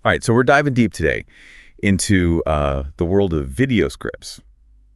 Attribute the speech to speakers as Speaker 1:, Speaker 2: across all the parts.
Speaker 1: All right, so we're diving deep today into the world of video scripts,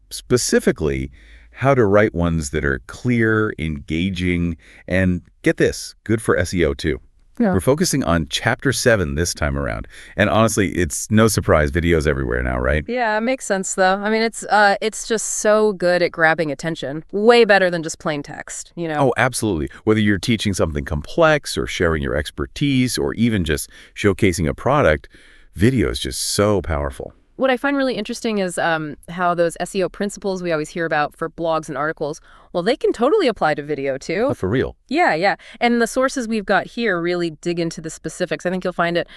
Speaker 1: specifically how to write ones that are clear, engaging, and get this, good for SEO too.
Speaker 2: Yeah.
Speaker 1: We're focusing on Chapter 7 this time around. And honestly, it's no surprise, videos everywhere now, right?
Speaker 2: Yeah, it makes sense though. I mean, it's just so good at grabbing attention. Way better than just plain text, you know?
Speaker 1: Oh, absolutely. Whether you're teaching something complex or sharing your expertise or even just showcasing a product, video is just so powerful.
Speaker 2: What I find really interesting is how those SEO principles we always hear about for blogs and articles, well, they can totally apply to video too.
Speaker 1: Oh, for real.
Speaker 2: Yeah. And the sources we've got here really dig into the specifics. I think you'll find it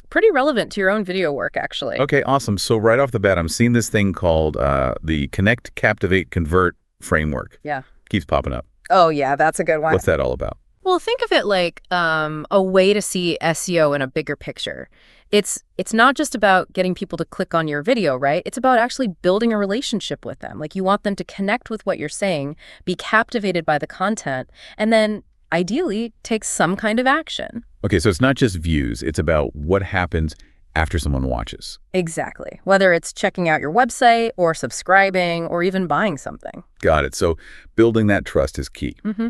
Speaker 2: pretty relevant to your own video work, actually.
Speaker 1: Okay, awesome. So right off the bat, I'm seeing this thing called the Connect, Captivate, Convert framework.
Speaker 2: Yeah.
Speaker 1: Keeps popping up.
Speaker 2: Oh, yeah, that's a good one.
Speaker 1: What's that all about?
Speaker 2: Well, think of it like a way to see SEO in a bigger picture. It's not just about getting people to click on your video, right? It's about actually building a relationship with them. Like you want them to connect with what you're saying, be captivated by the content, and then ideally take some kind of action.
Speaker 1: Okay, so it's not just views. It's about what happens after someone watches.
Speaker 2: Exactly. Whether it's checking out your website or subscribing or even buying something.
Speaker 1: Got it. So building that trust is key.
Speaker 2: Mm-hmm.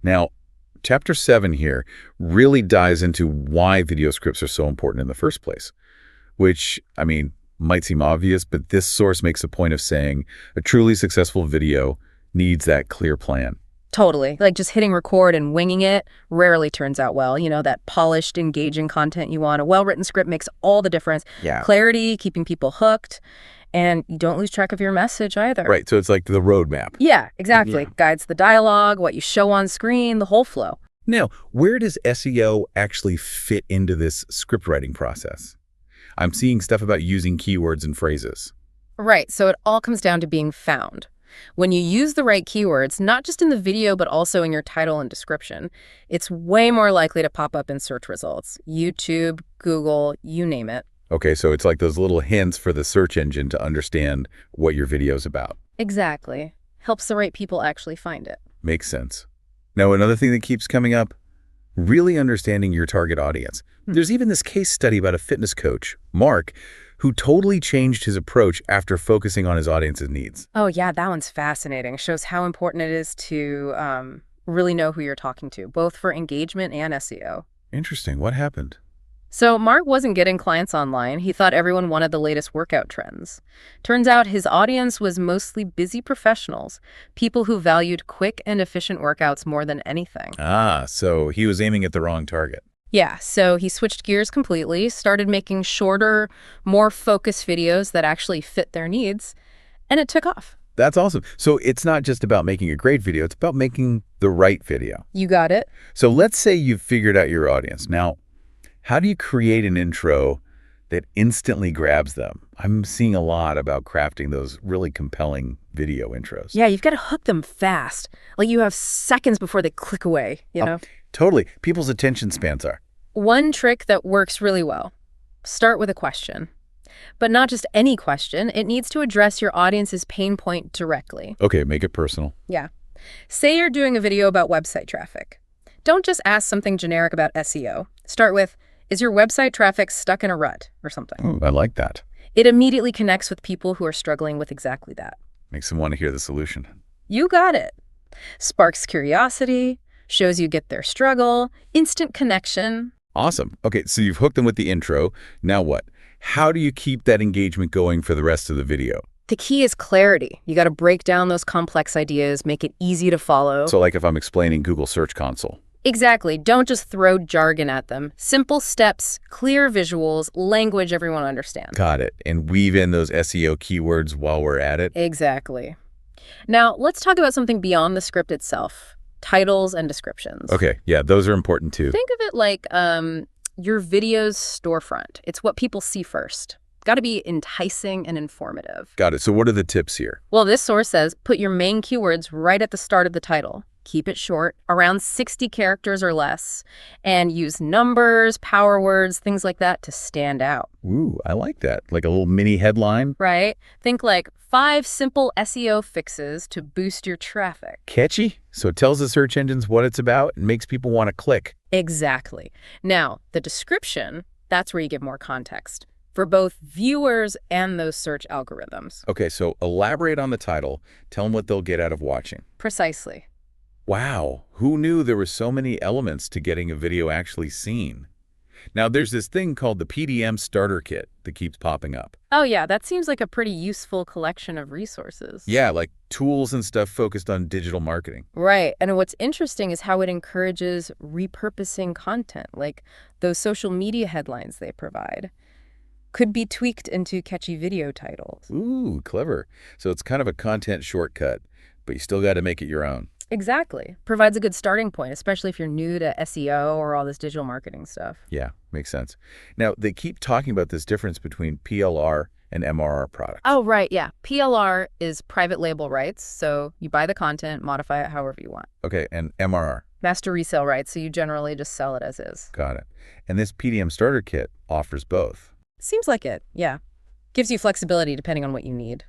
Speaker 1: Now, Chapter 7 here really dives into why video scripts are so important in the first place, which, I mean, might seem obvious, but this source makes a point of saying a truly successful video needs that clear plan.
Speaker 2: Totally. Like just hitting record and winging it rarely turns out well. You know, that polished, engaging content you want. A well-written script makes all the difference.
Speaker 1: Yeah.
Speaker 2: Clarity, keeping people hooked, and you don't lose track of your message either.
Speaker 1: Right, so it's like the roadmap.
Speaker 2: Yeah, exactly.
Speaker 1: Yeah.
Speaker 2: Guides the dialogue, what you show on screen, the whole flow.
Speaker 1: Now, where does SEO actually fit into this script writing process? I'm seeing stuff about using keywords and phrases.
Speaker 2: Right, so it all comes down to being found. When you use the right keywords, not just in the video, but also in your title and description, it's way more likely to pop up in search results. YouTube, Google, you name it.
Speaker 1: Okay, so it's like those little hints for the search engine to understand what your video's about.
Speaker 2: Exactly. Helps the right people actually find it.
Speaker 1: Makes sense. Now, another thing that keeps coming up, really understanding your target audience. There's even this case study about a fitness coach, Mark, who totally changed his approach after focusing on his audience's needs.
Speaker 2: Oh, yeah, that one's fascinating. Shows how important it is to really know who you're talking to, both for engagement and SEO.
Speaker 1: Interesting. What happened?
Speaker 2: So Mark wasn't getting clients online. He thought everyone wanted the latest workout trends. Turns out his audience was mostly busy professionals, people who valued quick and efficient workouts more than anything.
Speaker 1: Ah, so he was aiming at the wrong target.
Speaker 2: Yeah, so he switched gears completely, started making shorter, more focused videos that actually fit their needs, and it took off.
Speaker 1: That's awesome. So it's not just about making a great video, it's about making the right video.
Speaker 2: You got it.
Speaker 1: So let's say you've figured out your audience. Now, how do you create an intro that instantly grabs them? I'm seeing a lot about crafting those really compelling video intros.
Speaker 2: Yeah, you've got to hook them fast. Like you have seconds before they click away, you know?
Speaker 1: Totally. People's attention spans are.
Speaker 2: One trick that works really well, start with a question. But not just any question, it needs to address your audience's pain point directly.
Speaker 1: Okay, make it personal.
Speaker 2: Yeah. Say you're doing a video about website traffic. Don't just ask something generic about SEO. Start with, is your website traffic stuck in a rut or something?
Speaker 1: Ooh, I like that.
Speaker 2: It immediately connects with people who are struggling with exactly that.
Speaker 1: Makes them want to hear the solution.
Speaker 2: You got it. Sparks curiosity, shows you get their struggle, instant connection.
Speaker 1: Awesome. Okay, so you've hooked them with the intro. Now what? How do you keep that engagement going for the rest of the video?
Speaker 2: The key is clarity. You got to break down those complex ideas, make it easy to follow.
Speaker 1: So like if I'm explaining Google Search Console.
Speaker 2: Exactly. Don't just throw jargon at them. Simple steps, clear visuals, language everyone understands.
Speaker 1: Got it. And weave in those SEO keywords while we're at it.
Speaker 2: Exactly. Now, let's talk about something beyond the script itself. Titles and descriptions.
Speaker 1: Okay, yeah, those are important too.
Speaker 2: Think of it like your video's storefront. It's what people see first. Got to be enticing and informative.
Speaker 1: Got it. So what are the tips here?
Speaker 2: Well, this source says put your main keywords right at the start of the title. Keep it short, around 60 characters or less, and use numbers, power words, things like that to stand out.
Speaker 1: Ooh, I like that. Like a little mini headline.
Speaker 2: Right? Think like 5 simple SEO fixes to boost your traffic.
Speaker 1: Catchy. So it tells the search engines what it's about and makes people want to click.
Speaker 2: Exactly. Now, the description, That's where you give more context for both viewers and those search algorithms.
Speaker 1: Okay, so elaborate on the title. Tell them what they'll get out of watching.
Speaker 2: Precisely.
Speaker 1: Wow, who knew there were so many elements to getting a video actually seen? Now, there's this thing called the PDM Starter Kit that keeps popping up.
Speaker 2: Oh yeah, that seems like a pretty useful collection of resources.
Speaker 1: Yeah, like tools and stuff focused on digital marketing.
Speaker 2: Right, and what's interesting is how it encourages repurposing content, like those social media headlines they provide could be tweaked into catchy video titles.
Speaker 1: Ooh, clever. So it's kind of a content shortcut, but you still got to make it your own.
Speaker 2: Exactly. Provides a good starting point, especially if you're new to SEO or all this digital marketing stuff.
Speaker 1: Yeah, makes sense. Now, they keep talking about this difference between PLR and MRR products.
Speaker 2: Oh, right, yeah. PLR is private label rights, so you buy the content, modify it however you want.
Speaker 1: Okay, and MRR?
Speaker 2: Master resale rights, so you generally just sell it as is.
Speaker 1: Got it. And this PDM Starter Kit offers both.
Speaker 2: Seems like it, yeah. Gives you flexibility depending on what you need.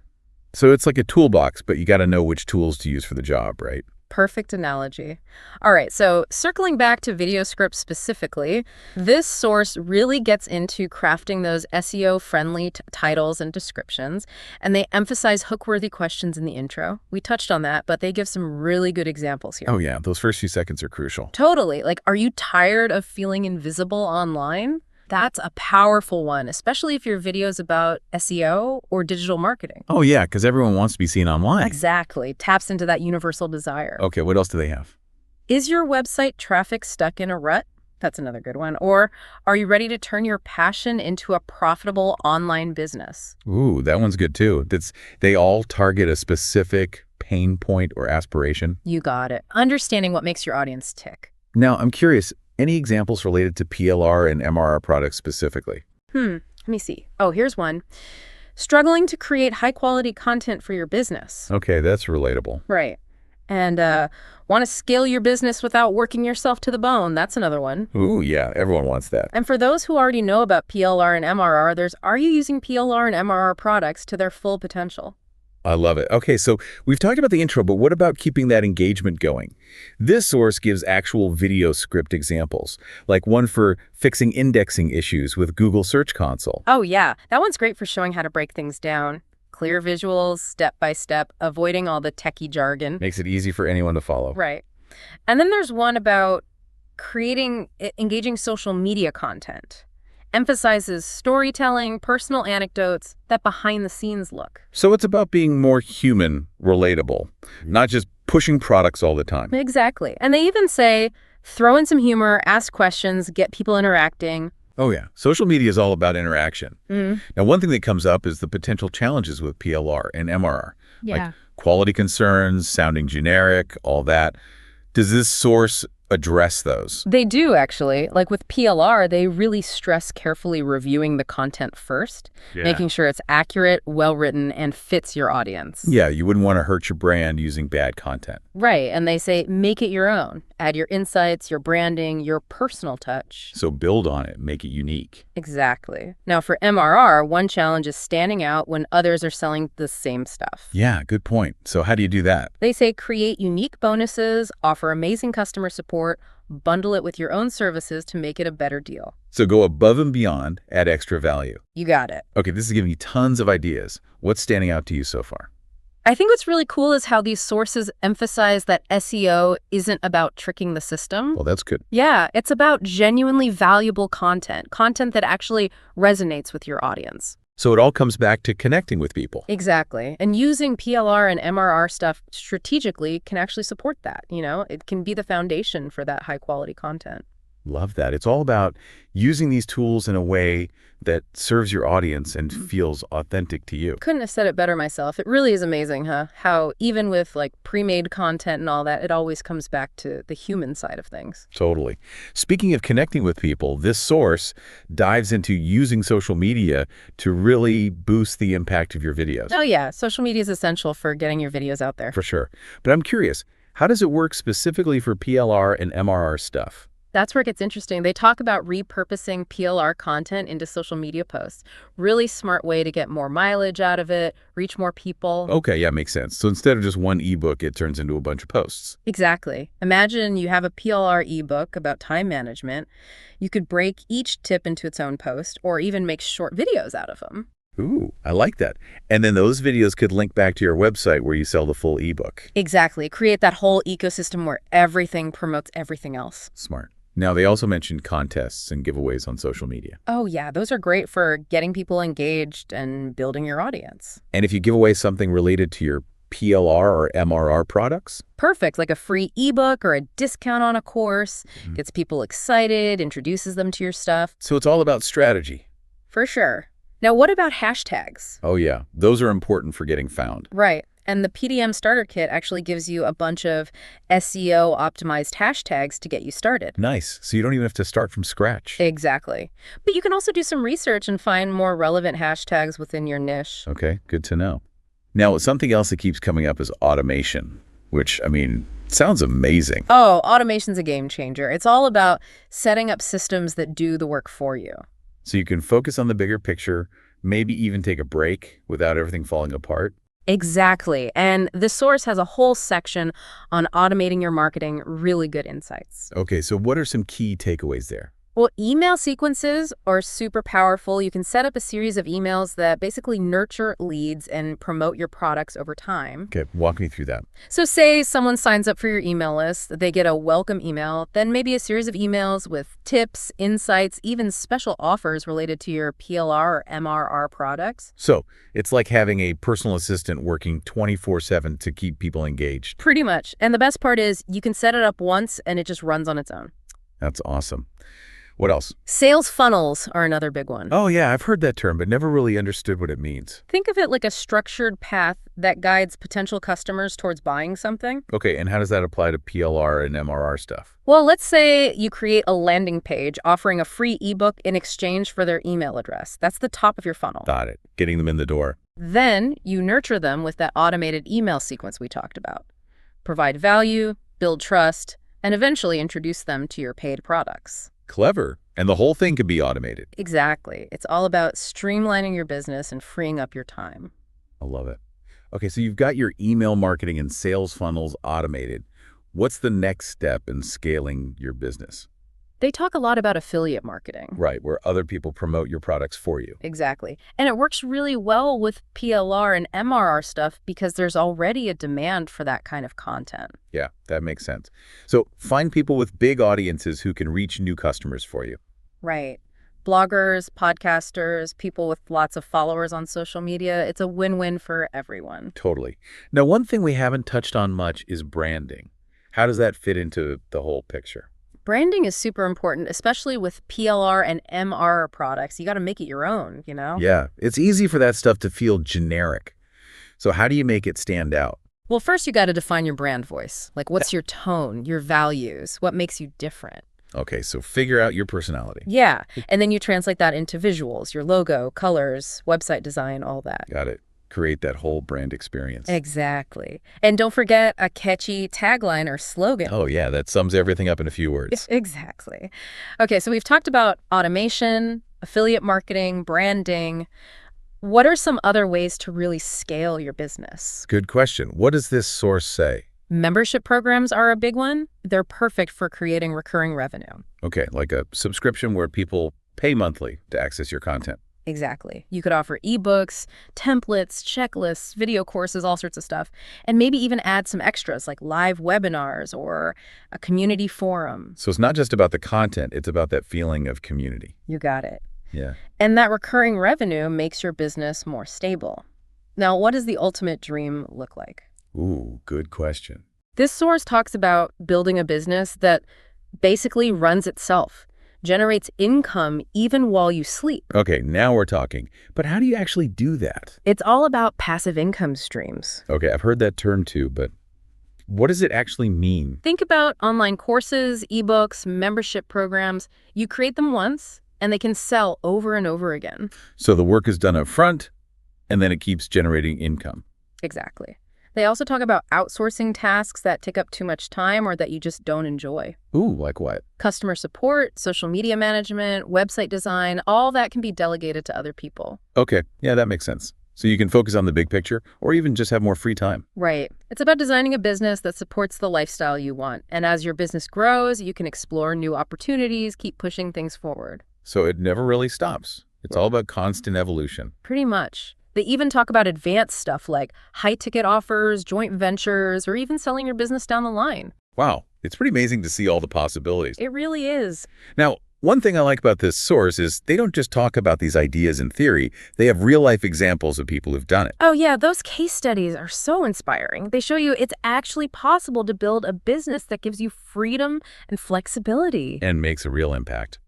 Speaker 1: So it's like a toolbox, but you got to know which tools to use for the job, right?
Speaker 2: Perfect analogy. All right, so circling back to video scripts specifically, this source really gets into crafting those SEO-friendly titles and descriptions, and they emphasize hook-worthy questions in the intro. We touched on that, but they give some really good examples here.
Speaker 1: Oh yeah, those first few seconds are crucial.
Speaker 2: Totally. Like, are you tired of feeling invisible online? That's a powerful one, especially if your video's about SEO or digital marketing.
Speaker 1: Oh yeah, because everyone wants to be seen online.
Speaker 2: Exactly. Taps into that universal desire.
Speaker 1: Okay, what else do they have?
Speaker 2: Is your website traffic stuck in a rut? That's another good one. Or are you ready to turn your passion into a profitable online business?
Speaker 1: Ooh, that one's good too. They all target a specific pain point or aspiration.
Speaker 2: You got it. Understanding what makes your audience tick.
Speaker 1: Now, I'm curious, any examples related to PLR and MRR products specifically?
Speaker 2: Let me see. Oh, here's one. Struggling to create high-quality content for your business.
Speaker 1: Okay, that's relatable.
Speaker 2: Right. And want to scale your business without working yourself to the bone. That's another one.
Speaker 1: Ooh, yeah, everyone wants that.
Speaker 2: And for those who already know about PLR and MRR, there's are you using PLR and MRR products to their full potential?
Speaker 1: I love it. Okay, so we've talked about the intro, but what about keeping that engagement going? This source gives actual video script examples, like one for fixing indexing issues with Google Search Console.
Speaker 2: Oh, yeah. That one's great for showing how to break things down. Clear visuals, step by step, avoiding all the techie jargon.
Speaker 1: Makes it easy for anyone to follow.
Speaker 2: Right. And then there's one about creating engaging social media content. Emphasizes storytelling, personal anecdotes, that behind-the-scenes look.
Speaker 1: So it's about being more human, relatable, not just pushing products all the time.
Speaker 2: Exactly. And they even say, throw in some humor, ask questions, get people interacting.
Speaker 1: Oh yeah, social media is all about interaction. Now, one thing that comes up is the potential challenges with PLR and MRR.
Speaker 2: Yeah.
Speaker 1: Like quality concerns, sounding generic, all that. Does this source address those?
Speaker 2: They do, actually. Like with PLR, they really stress carefully reviewing the content first, making sure it's accurate, well-written, and fits your audience.
Speaker 1: Yeah, you wouldn't want to hurt your brand using bad content.
Speaker 2: Right, and they say make it your own. Add your insights, your branding, your personal touch.
Speaker 1: So build on it, make it unique.
Speaker 2: Exactly. Now for MRR, one challenge is standing out when others are selling the same stuff.
Speaker 1: Yeah, good point. So how do you do that?
Speaker 2: They say create unique bonuses, offer amazing customer support, bundle it with your own services to make it a better deal.
Speaker 1: So go above and beyond, add extra value.
Speaker 2: You got it.
Speaker 1: Okay, this is giving you tons of ideas. What's standing out to you so far?
Speaker 2: I think what's really cool is how these sources emphasize that SEO isn't about tricking the system.
Speaker 1: Well, that's good.
Speaker 2: Yeah, it's about genuinely valuable content that actually resonates with your audience.
Speaker 1: So it all comes back to connecting with people.
Speaker 2: Exactly. And using PLR and MRR stuff strategically can actually support that. You know, it can be the foundation for that high quality content.
Speaker 1: Love that. It's all about using these tools in a way that serves your audience and feels authentic to you.
Speaker 2: Couldn't have said it better myself. It really is amazing, huh? How even with like pre-made content and all that, it always comes back to the human side of things.
Speaker 1: Totally. Speaking of connecting with people, this source dives into using social media to really boost the impact of your videos.
Speaker 2: Oh yeah, social media is essential for getting your videos out there.
Speaker 1: For sure. But I'm curious, how does it work specifically for PLR and MRR stuff?
Speaker 2: That's where it gets interesting. They talk about repurposing PLR content into social media posts. Really smart way to get more mileage out of it, reach more people.
Speaker 1: Okay, yeah, makes sense. So instead of just one ebook, it turns into a bunch of posts.
Speaker 2: Exactly. Imagine you have a PLR ebook about time management. You could break each tip into its own post or even make short videos out of them.
Speaker 1: Ooh, I like that. And then those videos could link back to your website where you sell the full ebook.
Speaker 2: Exactly. Create that whole ecosystem where everything promotes everything else.
Speaker 1: Smart. Now, they also mentioned contests and giveaways on social media.
Speaker 2: Oh, yeah. Those are great for getting people engaged and building your audience.
Speaker 1: And if you give away something related to your PLR or MRR products?
Speaker 2: Perfect. Like a free ebook or a discount on a course. Gets people excited, introduces them to your stuff.
Speaker 1: So it's all about strategy.
Speaker 2: For sure. Now, what about hashtags?
Speaker 1: Oh, yeah. Those are important for getting found.
Speaker 2: Right. And the PDM Starter Kit actually gives you a bunch of SEO-optimized hashtags to get you started.
Speaker 1: Nice. So you don't even have to start from scratch.
Speaker 2: Exactly. But you can also do some research and find more relevant hashtags within your niche.
Speaker 1: Okay, good to know. Now, something else that keeps coming up is automation, which, I mean, sounds amazing.
Speaker 2: Oh, automation's a game changer. It's all about setting up systems that do the work for you.
Speaker 1: So you can focus on the bigger picture, maybe even take a break without everything falling apart.
Speaker 2: Exactly. And the source has a whole section on automating your marketing, really good insights.
Speaker 1: Okay, so what are some key takeaways there?
Speaker 2: Well, email sequences are super powerful. You can set up a series of emails that basically nurture leads and promote your products over time.
Speaker 1: Okay, walk me through that.
Speaker 2: So say someone signs up for your email list, they get a welcome email, then maybe a series of emails with tips, insights, even special offers related to your PLR or MRR products.
Speaker 1: So it's like having a personal assistant working 24/7 to keep people engaged.
Speaker 2: Pretty much. And the best part is you can set it up once and it just runs on its own.
Speaker 1: That's awesome. What else?
Speaker 2: Sales funnels are another big one.
Speaker 1: Oh, yeah, I've heard that term, but never really understood what it means.
Speaker 2: Think of it like a structured path that guides potential customers towards buying something.
Speaker 1: Okay, and how does that apply to PLR and MRR stuff?
Speaker 2: Well, let's say you create a landing page offering a free ebook in exchange for their email address. That's the top of your funnel.
Speaker 1: Got it. Getting them in the door.
Speaker 2: Then you nurture them with that automated email sequence we talked about. Provide value, build trust, and eventually introduce them to your paid products.
Speaker 1: Clever. And the whole thing could be automated.
Speaker 2: Exactly. It's all about streamlining your business and freeing up your time.
Speaker 1: I love it. Okay, so you've got your email marketing and sales funnels automated. What's the next step in scaling your business?
Speaker 2: They talk a lot about affiliate marketing.
Speaker 1: Right, where other people promote your products for you.
Speaker 2: Exactly. And it works really well with PLR and MRR stuff because there's already a demand for that kind of content.
Speaker 1: Yeah, that makes sense. So find people with big audiences who can reach new customers for you.
Speaker 2: Right. Bloggers, podcasters, people with lots of followers on social media. It's a win-win for everyone.
Speaker 1: Totally. Now, one thing we haven't touched on much is branding. How does that fit into the whole picture?
Speaker 2: Branding is super important, especially with PLR and MRR products. You got to make it your own, you know?
Speaker 1: Yeah, it's easy for that stuff to feel generic. So how do you make it stand out?
Speaker 2: Well, first you got to define your brand voice. Like, what's your tone, your values, what makes you different?
Speaker 1: Okay, so figure out your personality.
Speaker 2: Yeah, and then you translate that into visuals, your logo, colors, website design, all that.
Speaker 1: Got it. Create that whole brand experience.
Speaker 2: Exactly. And don't forget a catchy tagline or slogan.
Speaker 1: Oh, yeah, that sums everything up in a few words.
Speaker 2: Exactly. Okay, so we've talked about automation, affiliate marketing, branding. What are some other ways to really scale your business?
Speaker 1: Good question. What does this source say?
Speaker 2: Membership programs are a big one. They're perfect for creating recurring revenue.
Speaker 1: Okay, like a subscription where people pay monthly to access your content.
Speaker 2: Exactly. You could offer ebooks, templates, checklists, video courses, all sorts of stuff, and maybe even add some extras like live webinars or a community forum.
Speaker 1: So it's not just about the content, it's about that feeling of community.
Speaker 2: You got it.
Speaker 1: Yeah.
Speaker 2: And that recurring revenue makes your business more stable. Now, what does the ultimate dream look like?
Speaker 1: Ooh, good question.
Speaker 2: This source talks about building a business that basically runs itself, generates income even while you sleep.
Speaker 1: Okay, now we're talking. But how do you actually do that?
Speaker 2: It's all about passive income streams.
Speaker 1: Okay, I've heard that term too, but what does it actually mean?
Speaker 2: Think about online courses, ebooks, membership programs. You create them once, and they can sell over and over again.
Speaker 1: So the work is done up front, and then it keeps generating income.
Speaker 2: Exactly. They also talk about outsourcing tasks that take up too much time or that you just don't enjoy.
Speaker 1: Ooh, like what?
Speaker 2: Customer support, social media management, website design, all that can be delegated to other people.
Speaker 1: Okay, yeah, that makes sense. So you can focus on the big picture or even just have more free time.
Speaker 2: Right. It's about designing a business that supports the lifestyle you want. And as your business grows, you can explore new opportunities, keep pushing things forward.
Speaker 1: So it never really stops. It's all about constant evolution.
Speaker 2: Pretty much. They even talk about advanced stuff like high-ticket offers, joint ventures, or even selling your business down the line.
Speaker 1: Wow, it's pretty amazing to see all the possibilities.
Speaker 2: It really is.
Speaker 1: Now, one thing I like about this source is they don't just talk about these ideas in theory. They have real-life examples of people who've done it.
Speaker 2: Oh yeah, those case studies are so inspiring. They show you it's actually possible to build a business that gives you freedom and flexibility.
Speaker 1: And makes a real impact.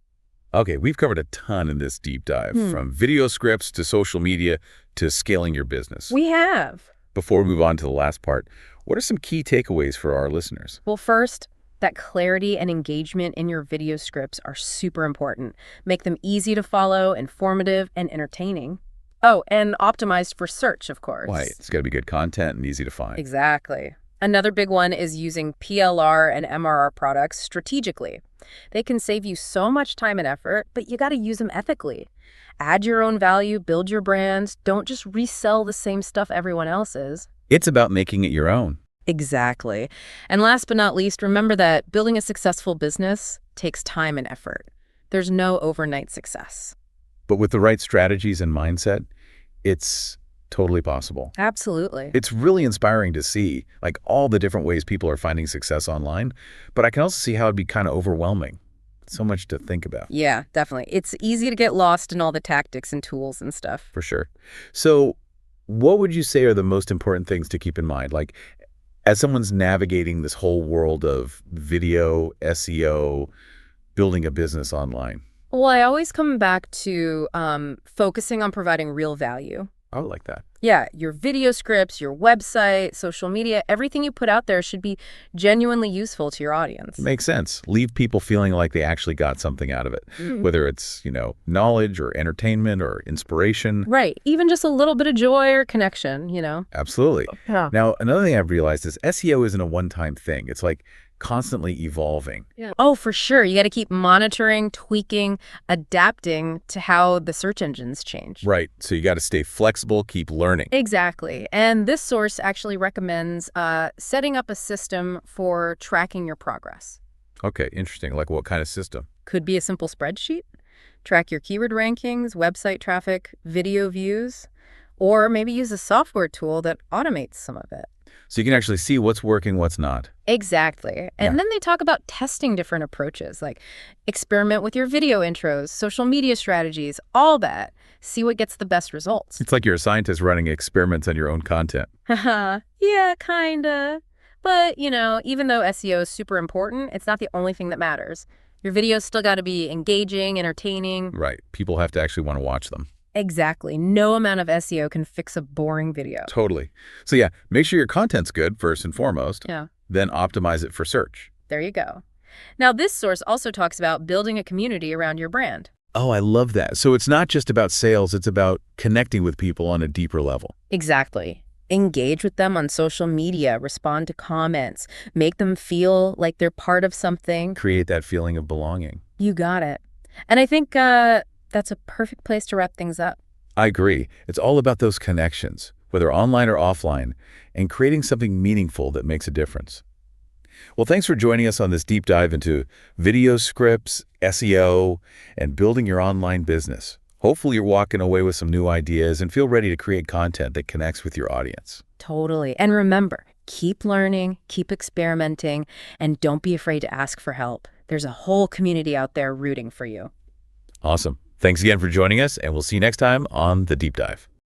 Speaker 1: Okay, we've covered a ton in this deep dive, from video scripts to social media to scaling your business.
Speaker 2: We have.
Speaker 1: Before we move on to the last part, what are some key takeaways for our listeners?
Speaker 2: Well, first, that clarity and engagement in your video scripts are super important. Make them easy to follow, informative, and entertaining. Oh, and optimized for search, of course.
Speaker 1: Right, it's got to be good content and easy to find.
Speaker 2: Exactly. Another big one is using PLR and MRR products strategically. They can save you so much time and effort, but you got to use them ethically. Add your own value, build your brand. Don't just resell the same stuff everyone else is.
Speaker 1: It's about making it your own.
Speaker 2: Exactly. And last but not least, remember that building a successful business takes time and effort. There's no overnight success.
Speaker 1: But with the right strategies and mindset, it's totally possible.
Speaker 2: Absolutely.
Speaker 1: It's really inspiring to see, like, all the different ways people are finding success online, but I can also see how it'd be kind of overwhelming. So much to think about.
Speaker 2: Yeah, definitely. It's easy to get lost in all the tactics and tools and stuff.
Speaker 1: For sure. So what would you say are the most important things to keep in mind? Like, as someone's navigating this whole world of video, SEO, building a business online.
Speaker 2: Well, I always come back to focusing on providing real value.
Speaker 1: I would like that.
Speaker 2: Yeah, your video scripts, your website, social media, everything you put out there should be genuinely useful to your audience.
Speaker 1: Makes sense. Leave people feeling like they actually got something out of it, whether it's, knowledge or entertainment or inspiration.
Speaker 2: Right. Even just a little bit of joy or connection,
Speaker 1: Absolutely.
Speaker 2: Yeah.
Speaker 1: Now, another thing I've realized is SEO isn't a one-time thing. It's like constantly evolving.
Speaker 2: Yeah. Oh, for sure. You got to keep monitoring, tweaking, adapting to how the search engines change.
Speaker 1: Right. So you got to stay flexible, keep learning.
Speaker 2: Exactly. And this source actually recommends setting up a system for tracking your progress.
Speaker 1: Okay, interesting. Like what kind of system?
Speaker 2: Could be a simple spreadsheet. Track your keyword rankings, website traffic, video views, or maybe use a software tool that automates some of it.
Speaker 1: So you can actually see what's working, what's not.
Speaker 2: Exactly. And then they talk about testing different approaches, like experiment with your video intros, social media strategies, all that. See what gets the best results.
Speaker 1: It's like you're a scientist running experiments on your own content.
Speaker 2: Haha, yeah, kinda. But, even though SEO is super important, it's not the only thing that matters. Your videos still got to be engaging, entertaining.
Speaker 1: Right. People have to actually want to watch them.
Speaker 2: Exactly. No amount of SEO can fix a boring video.
Speaker 1: Totally. So yeah, make sure your content's good first and foremost.
Speaker 2: Yeah.
Speaker 1: Then optimize it for search.
Speaker 2: There you go. Now, this source also talks about building a community around your brand.
Speaker 1: Oh, I love that. So it's not just about sales, it's about connecting with people on a deeper level.
Speaker 2: Exactly. Engage with them on social media, respond to comments, make them feel like they're part of something.
Speaker 1: Create that feeling of belonging.
Speaker 2: You got it. And I think that's a perfect place to wrap things up.
Speaker 1: I agree. It's all about those connections, whether online or offline, and creating something meaningful that makes a difference. Well, thanks for joining us on this deep dive into video scripts, SEO, and building your online business. Hopefully you're walking away with some new ideas and feel ready to create content that connects with your audience.
Speaker 2: Totally. And remember, keep learning, keep experimenting, and don't be afraid to ask for help. There's a whole community out there rooting for you.
Speaker 1: Awesome. Thanks again for joining us, and we'll see you next time on The Deep Dive.